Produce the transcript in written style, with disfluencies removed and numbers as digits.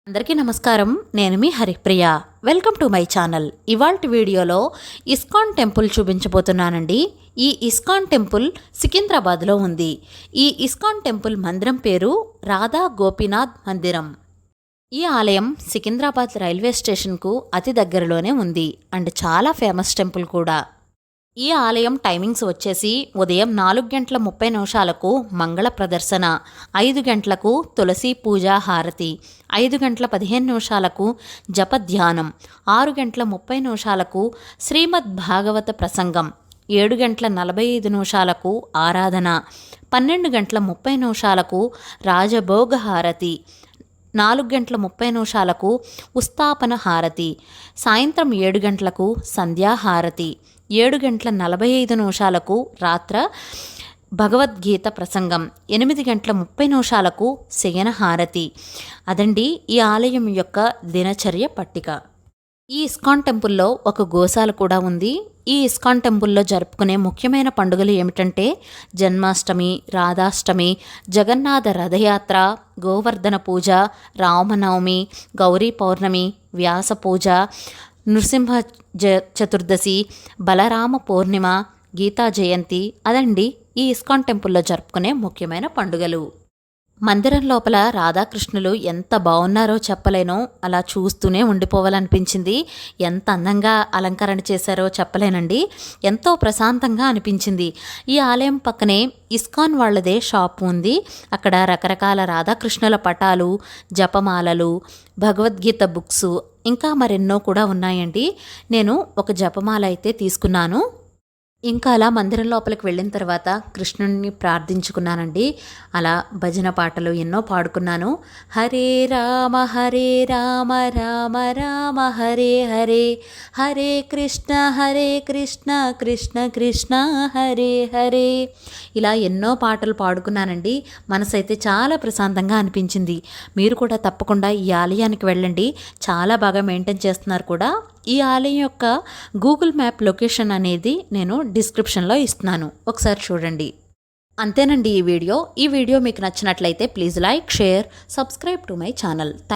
అందరికీ నమస్కారం. నేను మీ Haripriya. Welcome to my channel. ఇవాల్టి వీడియోలో ఇస్కాన్ టెంపుల్ చూపించబోతున్నానండి. ఈ ఇస్కాన్ టెంపుల్ సికింద్రాబాద్లో ఉంది. ఈ ఇస్కాన్ టెంపుల్ మందిరం పేరు రాధా గోపీనాథ్ మందిరం. ఈ ఆలయం సికింద్రాబాద్ రైల్వే స్టేషన్కు అతి దగ్గరలోనే ఉంది అండ్ చాలా ఫేమస్ టెంపుల్ కూడా. ఈ ఆలయం టైమింగ్స్ వచ్చేసి ఉదయం 4:30 మంగళ ప్రదర్శన, 5 గంటలకు తులసి పూజా హారతి, 5:15 జపధ్యానం, 6:30 శ్రీమద్ భాగవత ప్రసంగం, 7:45 ఆరాధన, 12:30 రాజభోగ హారతి, 4:30 ఉస్తాపన హారతి, సాయంత్రం 7 గంటలకు సంధ్యాహారతి, 7:45 రాత్ర భగవద్గీత ప్రసంగం, 8:30 శయన హారతి. అదండి ఈ ఆలయం యొక్క దినచర్య పట్టిక. ఈ ఇస్కాన్ టెంపుల్లో ఒక గోశాల కూడా ఉంది. ఈ ఇస్కాన్ టెంపుల్లో జరుపుకునే ముఖ్యమైన పండుగలు ఏమిటంటే జన్మాష్టమి, రాధాష్టమి, జగన్నాథ రథయాత్ర, గోవర్ధన పూజ, రామనవమి, గౌరీ పౌర్ణమి, వ్యాస పూజ, నృసింహ చతుర్దశి, బలరామ పూర్ణిమ, గీతా జయంతి. అదండి ఈ ఇస్కాన్ టెంపుల్లో జరుపుకునే ముఖ్యమైన పండుగలు. మందిరం లోపల రాధాకృష్ణులు ఎంత బాగున్నారో చెప్పలేనో, అలా చూస్తూనే ఉండిపోవాలనిపించింది. ఎంత అందంగా అలంకరణ చేశారో చెప్పలేనండి. ఎంతో ప్రశాంతంగా అనిపించింది. ఈ ఆలయం పక్కనే ఇస్కాన్ వాళ్ళదే షాప్ ఉంది. అక్కడ రకరకాల రాధాకృష్ణుల పటాలు, జపమాలలు, భగవద్గీత బుక్స్, ఇంకా మరెన్నో కూడా ఉన్నాయండి. నేను ఒక జపమాల అయితే తీసుకున్నాను. ఇంకా అలా మందిరం లోపలికి వెళ్ళిన తర్వాత కృష్ణుడిని ప్రార్థించుకున్నానండి. అలా భజన పాటలు ఎన్నో పాడుకున్నాను. హరే రామ రామ రామ హరే హరే, హరే కృష్ణ కృష్ణ కృష్ణ హరే హరే. ఇలా ఎన్నో పాటలు పాడుకున్నానండి. మనసు అయితే చాలా ప్రశాంతంగా అనిపించింది. మీరు కూడా తప్పకుండా ఈ ఆలయానికి వెళ్ళండి. చాలా బాగా మెయింటైన్ చేస్తున్నారు కూడా. ఈ ఆలయం యొక్క గూగుల్ మ్యాప్ లొకేషన్ అనేది నేను డిస్క్రిప్షన్లో ఇస్తున్నాను, ఒకసారి చూడండి. అంతేనండి ఈ వీడియో మీకు నచ్చినట్లయితే please like, share, subscribe to my channel.